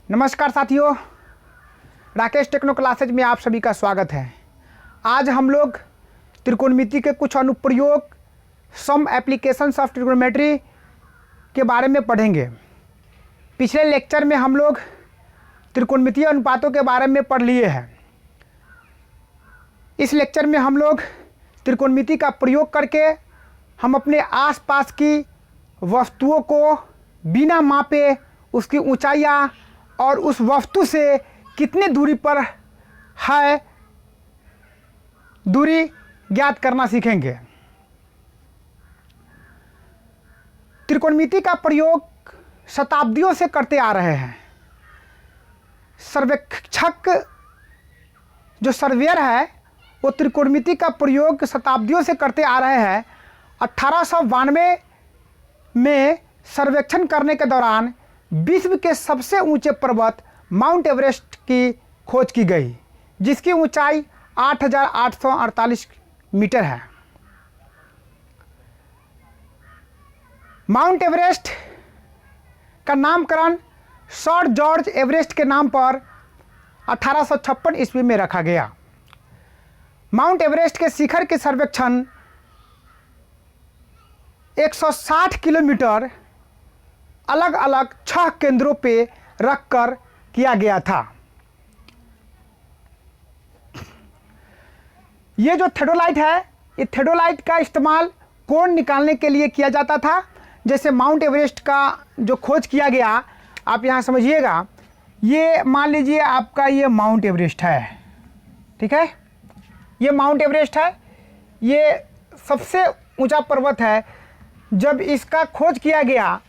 नमस्कार साथियों, Rakesh techno classes में आप सभी का स्वागत है। आज हम लोग त्रिकोणमिति के कुछ अनुप्रयोग सम एप्लीकेशंस ऑफ ट्रिग्नोमेट्री के बारे में पढ़ेंगे। पिछले लेक्चर में हम लोग त्रिकोणमितीय अनुपातों के बारे में पढ़ लिए हैं। इस लेक्चर में हम लोग त्रिकोणमिति का प्रयोग करके हम अपने आसपास की वस्तुओं को बिना मापे उसकी ऊंचाइयाँ और उस वस्तु से कितनी दूरी पर है दूरी ज्ञात करना सीखेंगे। त्रिकोणमिति का प्रयोग शताब्दियों से करते आ रहे हैं। सर्वेक्षक जो सर्वेयर है वो त्रिकोणमिति का प्रयोग शताब्दियों से करते आ रहे हैं। 1892 में सर्वेक्षण करने के दौरान विश्व के सबसे ऊंचे पर्वत माउंट एवरेस्ट की खोज की गई, जिसकी ऊंचाई 8,848 मीटर है। माउंट एवरेस्ट का नामकरण सर जॉर्ज एवरेस्ट के नाम पर 1856 ईस्वी में रखा गया। माउंट एवरेस्ट के शिखर के सर्वेक्षण 160 किलोमीटर अलग अलग 6 केंद्रों पे रखकर किया गया था। ये जो थेडोलाइट है, ये थेडोलाइट का इस्तेमाल कोण निकालने के लिए किया जाता था। जैसे माउंट एवरेस्ट का जो खोज किया गया, आप यहाँ समझिएगा, ये मान लीजिए आपका ये माउंट एवरेस्ट है, ठीक है, ये माउंट एवरेस्ट है, ये सबसे ऊंचा पर्वत है। जब इसका खोज किया गया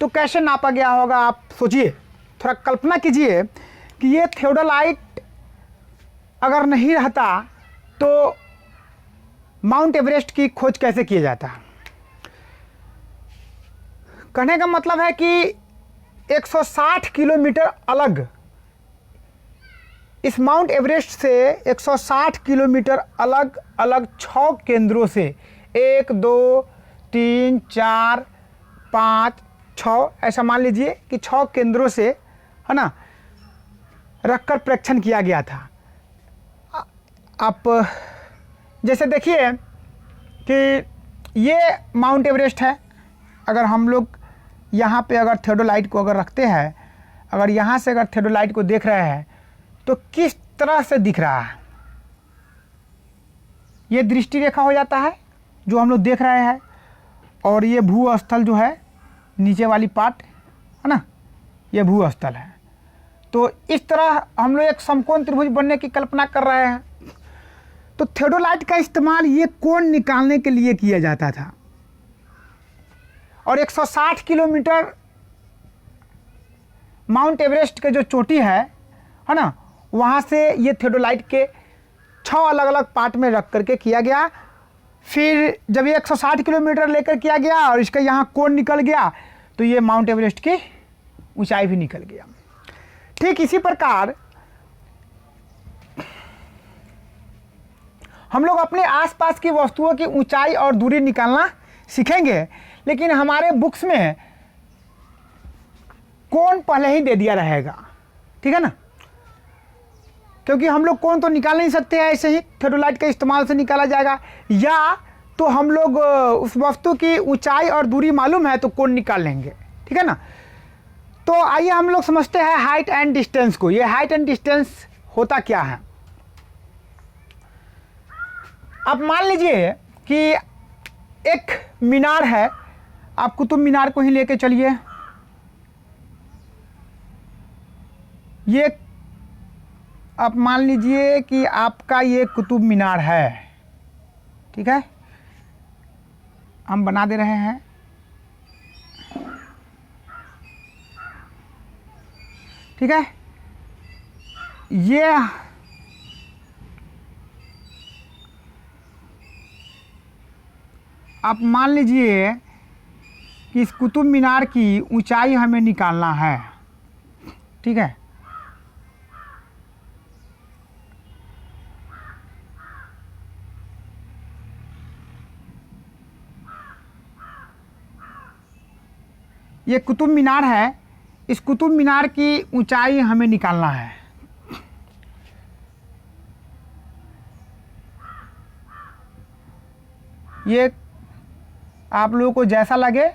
तो कैसे नापा गया होगा, आप सोचिए, थोड़ा कल्पना कीजिए कि ये थियोडोलाइट अगर नहीं रहता तो माउंट एवरेस्ट की खोज कैसे किया जाता। कहने का मतलब है कि 160 किलोमीटर अलग, इस माउंट एवरेस्ट से 160 किलोमीटर अलग अलग 6 केंद्रों से 1 2 3 4 5 6 ऐसा मान लीजिए कि 6 केंद्रों से, है ना, रखकर प्रेक्षण किया गया था। आप जैसे देखिए कि ये माउंट एवरेस्ट है। अगर हम लोग यहाँ पे अगर थेडोलाइट को अगर रखते हैं, अगर यहाँ से अगर थेडोलाइट को देख रहे हैं तो किस तरह से दिख रहा है, ये दृष्टि रेखा हो जाता है जो हम लोग देख रहे हैं, और ये भूस्थल जो है नीचे वाली पार्ट, है ना, ये भूस्थल है। तो इस तरह हम लोग एक समकोण त्रिभुज बनने की कल्पना कर रहे हैं। तो थेडोलाइट का इस्तेमाल ये कोण निकालने के लिए किया जाता था। और 160 किलोमीटर माउंट एवरेस्ट के जो चोटी है ना, वहाँ से ये थेडोलाइट के 6 अलग अलग पार्ट में रख करके किया गया। फिर जब ये 160 किलोमीटर लेकर किया गया और इसका यहाँ कोण निकल गया तो ये माउंट एवरेस्ट की ऊंचाई भी निकल गया। ठीक इसी प्रकार हम लोग अपने आसपास की वस्तुओं की ऊंचाई और दूरी निकालना सीखेंगे, लेकिन हमारे बुक्स में कोण पहले ही दे दिया रहेगा, ठीक है ना, क्योंकि हम लोग कोण तो निकाल नहीं सकते हैं ऐसे ही, थेडोलाइट के इस्तेमाल से निकाला जाएगा, या तो हम लोग उस वस्तु की ऊंचाई और दूरी मालूम है तो कोण निकाल लेंगे, ठीक है ना। तो आइए हम लोग समझते हैं हाइट एंड डिस्टेंस को। ये हाइट एंड डिस्टेंस होता क्या है। आप मान लीजिए कि एक मीनार है, आप कुतुब मीनार को ही लेके चलिए। ये आप मान लीजिए कि आपका ये कुतुब मीनार है, ठीक है, हम बना दे रहे हैं। ठीक है, ये आप मान लीजिए कि इस कुतुब मीनार की ऊंचाई हमें निकालना है, ठीक है। ये कुतुब मीनार है, इस कुतुब मीनार की ऊंचाई हमें निकालना है। ये आप लोगों को जैसा लगे,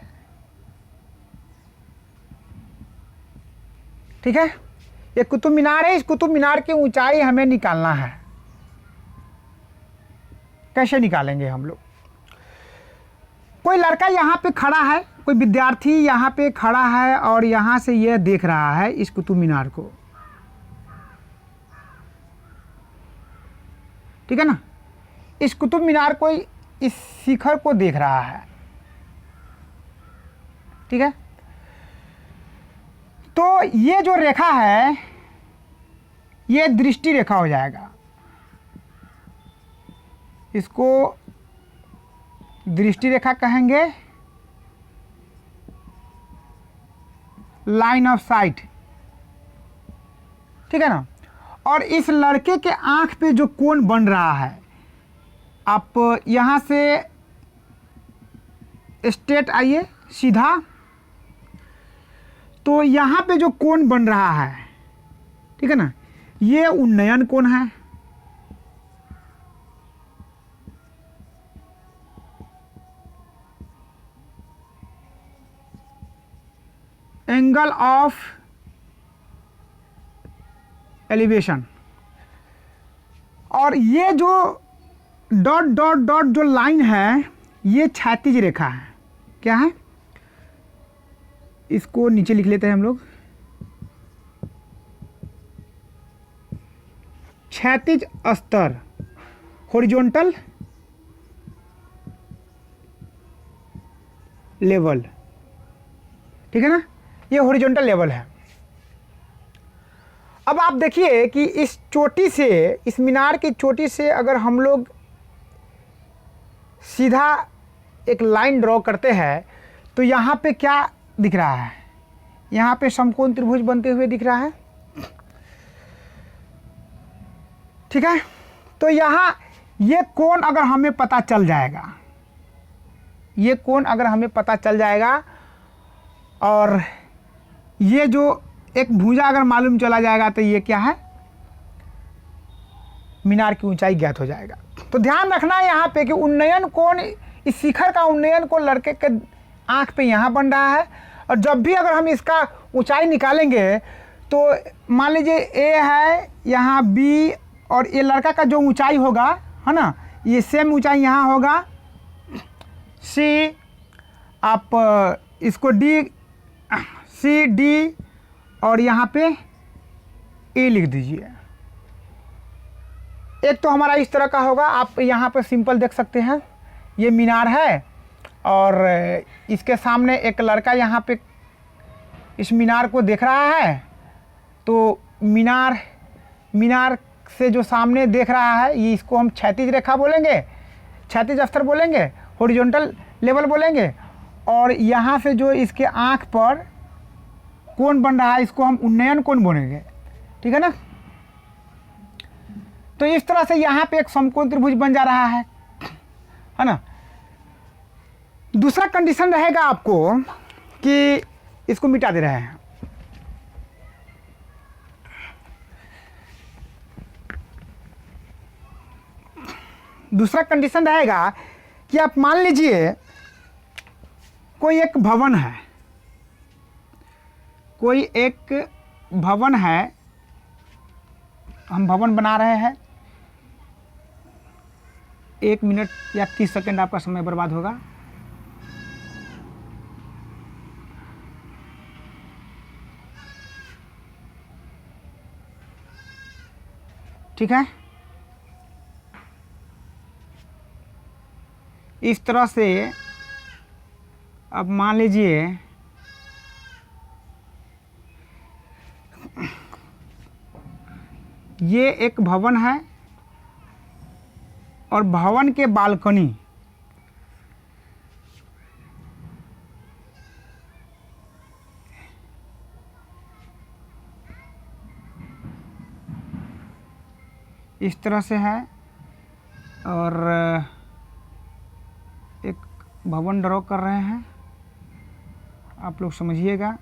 ठीक है। ये कुतुब मीनार है, इस कुतुब मीनार की ऊंचाई हमें निकालना है। कैसे निकालेंगे हम लोग? कोई लड़का यहाँ पे खड़ा है, कोई विद्यार्थी यहाँ पे खड़ा है और यहाँ से यह देख रहा है इस कुतुब मीनार को, ठीक है ना। इस कुतुब मीनार को, इस शिखर को देख रहा है, ठीक है। तो ये जो रेखा है ये दृष्टि रेखा हो जाएगा। इसको दृष्टि रेखा कहेंगे, लाइन ऑफ साइट, ठीक है ना। और इस लड़के के आंख पे जो कोण बन रहा है, आप यहां से स्ट्रेट आइए सीधा, तो यहां पे जो कोण बन रहा है, ठीक है ना, ये उन्नयन कोण है। Angle of elevation. और ये जो डॉट डॉट डॉट जो लाइन है ये क्षैतिज रेखा है। क्या है? इसको नीचे लिख लेते हैं हम लोग, क्षैतिज स्तर, हॉरिजॉन्टल लेवल, ठीक है ना, ये हॉरिजॉन्टल लेवल है। अब आप देखिए कि इस चोटी से, इस मीनार की चोटी से अगर हम लोग सीधा एक लाइन ड्रॉ करते हैं तो यहाँ पे क्या दिख रहा है? यहाँ पे समकोण त्रिभुज बनते हुए दिख रहा है, ठीक है। तो यहाँ ये कोण अगर हमें पता चल जाएगा, ये कोण अगर हमें पता चल जाएगा और ये जो एक भुजा अगर मालूम चला जाएगा तो ये क्या है? मीनार की ऊंचाई ज्ञात हो जाएगा। तो ध्यान रखना है यहाँ पे कि उन्नयन कोण, इस शिखर का उन्नयन कोण लड़के के आंख पे यहाँ बन रहा है। और जब भी अगर हम इसका ऊंचाई निकालेंगे तो मान लीजिए ए है, यहाँ बी, और ये लड़का का जो ऊंचाई होगा, है ना, ये सेम ऊंचाई यहाँ होगा, सी, आप इसको डी, सी डी, और यहाँ पे ए लिख दीजिए। एक तो हमारा इस तरह का होगा, आप यहाँ पे सिंपल देख सकते हैं, ये मीनार है और इसके सामने एक लड़का यहाँ पे इस मीनार को देख रहा है। तो मीनार से जो सामने देख रहा है, ये इसको हम क्षैतिज रेखा बोलेंगे, क्षैतिज स्तर बोलेंगे, हॉरिजॉन्टल लेवल बोलेंगे। और यहाँ से जो इसके आँख पर कोण बन रहा है, इसको हम उन्नयन कोण बोलेंगे, ठीक है ना। तो इस तरह से यहाँ पे एक समकोण त्रिभुज बन जा रहा है ना। दूसरा कंडीशन रहेगा आपको कि इसको मिटा दे रहे हैं, दूसरा कंडीशन रहेगा कि आप मान लीजिए कोई एक भवन है, कोई एक भवन है, हम भवन बना रहे हैं, 1 मिनट या 30 सेकंड आपका समय बर्बाद होगा। ठीक है, इस तरह से अब मान लीजिए ये एक भवन है और भवन के बालकनी, इस तरह से है और एक भवन ड्रॉ कर रहे हैं, आप लोग समझिएगा।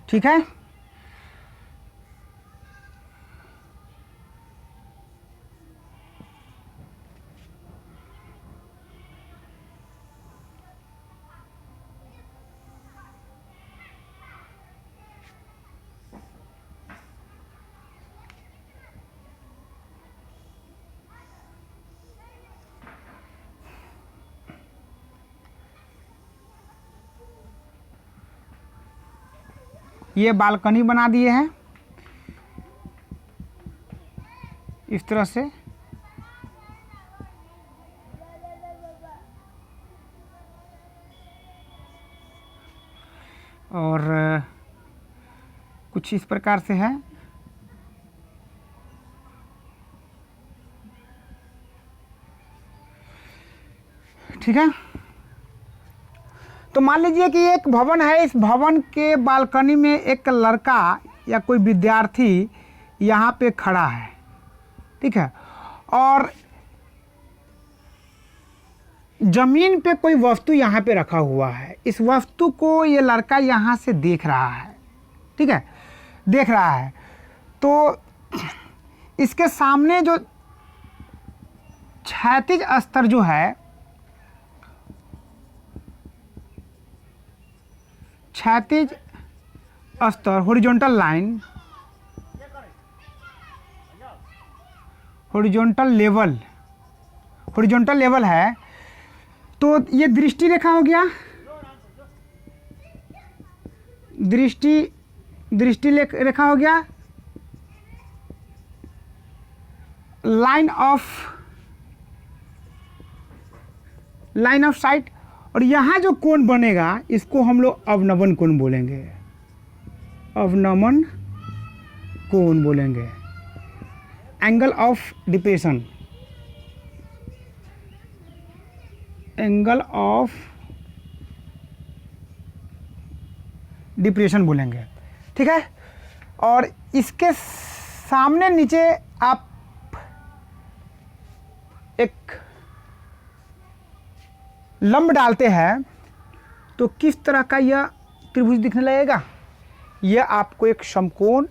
ठीक है। ये बालकनी बना दिए हैं इस तरह से, और कुछ इस प्रकार से है। ठीक है। तो मान लीजिए कि एक भवन है, इस भवन के बालकनी में एक लड़का या कोई विद्यार्थी यहाँ पे खड़ा है, ठीक है, और जमीन पे कोई वस्तु यहाँ पे रखा हुआ है। इस वस्तु को ये लड़का यहाँ से देख रहा है, ठीक है, देख रहा है। तो इसके सामने जो क्षैतिज स्तर जो है, क्षैतिज स्तर, हॉरिजॉन्टल लाइन, हॉरिजॉन्टल लेवल है। तो ये दृष्टि रेखा हो गया, दृष्टि रेखा हो गया, लाइन ऑफ साइट। और यहाँ जो कोण बनेगा इसको हम लोग अवनमन कोण बोलेंगे, अवनमन कोण बोलेंगे, angle of depression, angle of depression बोलेंगे, ठीक है। और इसके सामने नीचे आप एक लंब डालते हैं तो किस तरह का यह त्रिभुज दिखने लगेगा, यह आपको एक समकोण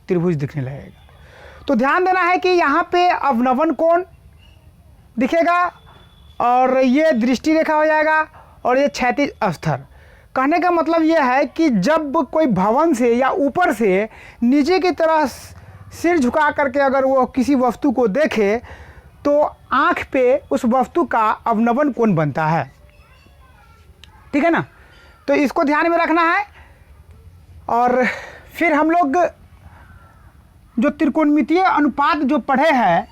त्रिभुज दिखने लगेगा। तो ध्यान देना है कि यहाँ पे अवनमन कोण दिखेगा और ये दृष्टि रेखा हो जाएगा और ये क्षैतिज स्तर। कहने का मतलब यह है कि जब कोई भवन से या ऊपर से नीचे की तरह सिर झुका करके अगर वो किसी वस्तु को देखे तो आँख पे उस वस्तु का अवनमन कोण बनता है, ठीक है ना। तो इसको ध्यान में रखना है। और फिर हम लोग जो त्रिकोणमितीय अनुपात जो पढ़े हैं,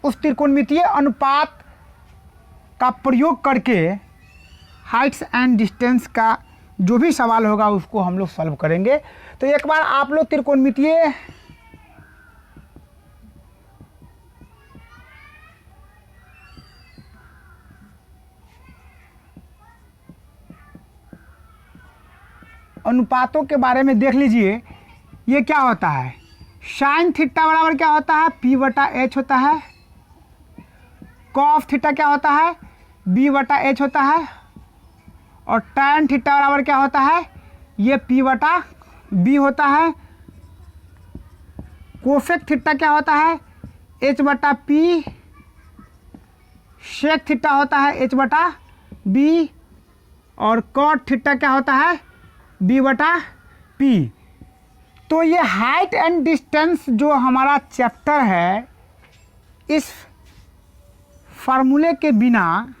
उस त्रिकोणमितीय अनुपात का प्रयोग करके हाइट्स एंड डिस्टेंस का जो भी सवाल होगा उसको हम लोग सॉल्व करेंगे। तो एक बार आप लोग त्रिकोणमितीय अनुपातों के बारे में देख लीजिए। ये क्या होता है, साइन थीटा बराबर क्या होता है, P/H होता है। कॉस थीटा क्या होता है, B/H होता है। और टैन थीटा बराबर क्या होता है, ये P/B होता है। कोसेक थीटा क्या होता है, H/P। सेक थीटा होता है H/B। और कॉट थीटा क्या होता है, B/P। तो ये हाइट एंड डिस्टेंस जो हमारा चैप्टर है, इस फार्मूले के बिना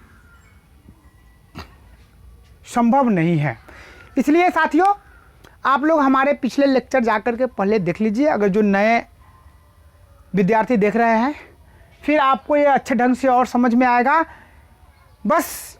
संभव नहीं है। इसलिए साथियों आप लोग हमारे पिछले लेक्चर जाकर के पहले देख लीजिए, अगर जो नए विद्यार्थी देख रहे हैं, फिर आपको ये अच्छे ढंग से और समझ में आएगा। बस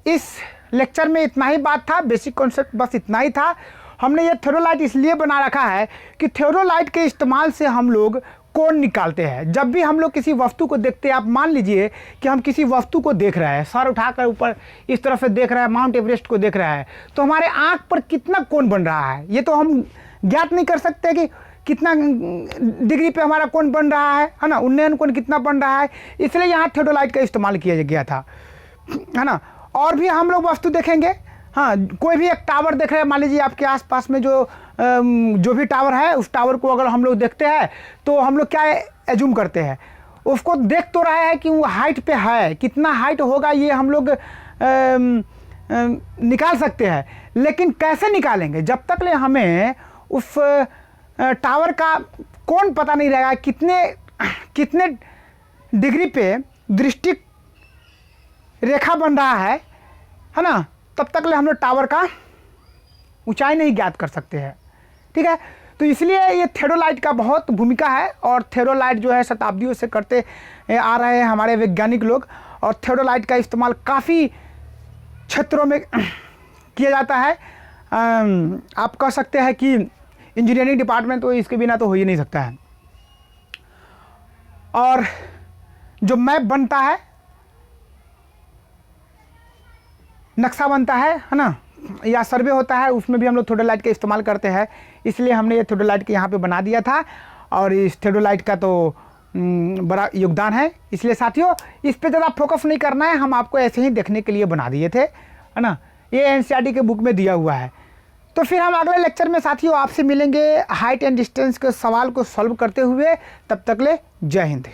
इस लेक्चर में इतना ही बात था, बेसिक कॉन्सेप्ट बस इतना ही था। हमने ये थ्योरोलाइट इसलिए बना रखा है कि थ्योरोलाइट के इस्तेमाल से हम लोग कोण निकालते हैं। जब भी हम लोग किसी वस्तु को देखते हैं, आप मान लीजिए कि हम किसी वस्तु को देख रहे हैं, सर उठाकर ऊपर इस तरफ से देख रहे हैं, माउंट एवरेस्ट को देख रहा है, तो हमारे आँख पर कितना कोण बन रहा है ये तो हम ज्ञात नहीं कर सकते कि कितना डिग्री पे हमारा कोण बन रहा है ना, उन्नयन कोण कितना बन रहा है। इसलिए यहाँ थ्योरोलाइट का इस्तेमाल किया गया था, है ना। और भी हम लोग वस्तु देखेंगे, हाँ, कोई भी एक टावर देख रहे हैं, मान लीजिए आपके आसपास में जो भी टावर है, उस टावर को अगर हम लोग देखते हैं तो हम लोग क्या एज्यूम करते हैं, उसको देख तो रहे हैं कि वो हाइट पे है, कितना हाइट होगा ये हम लोग निकाल सकते हैं, लेकिन कैसे निकालेंगे जब तक ले हमें उस टावर का कोण पता नहीं रहेगा, कितने डिग्री पे दृष्टि रेखा बन रहा है ना, तब तक ले हम लोग टावर का ऊंचाई नहीं ज्ञात कर सकते हैं। ठीक है, तो इसलिए ये थियोडोलाइट का बहुत भूमिका है, और थियोडोलाइट जो है शताब्दियों से करते आ रहे हैं हमारे वैज्ञानिक लोग, और थियोडोलाइट का इस्तेमाल काफ़ी क्षेत्रों में किया जाता है। आप कह सकते हैं कि इंजीनियरिंग डिपार्टमेंट तो इसके बिना तो हो ही नहीं सकता है। और जो मैप बनता है, नक्शा बनता है ना, या सर्वे होता है, उसमें भी हम लोग थियोडोलाइट का इस्तेमाल करते हैं। इसलिए हमने ये थियोडोलाइट के यहाँ पे बना दिया था, और इस थियोडोलाइट का तो बड़ा योगदान है। इसलिए साथियों इस पे ज़्यादा फोकस नहीं करना है, हम आपको ऐसे ही देखने के लिए बना दिए थे, है ना। ये एनसीईआरटी के बुक में दिया हुआ है। तो फिर हम अगले लेक्चर में साथियों आपसे मिलेंगे हाइट एंड डिस्टेंस के सवाल को सॉल्व करते हुए। तब तक ले जय हिंद।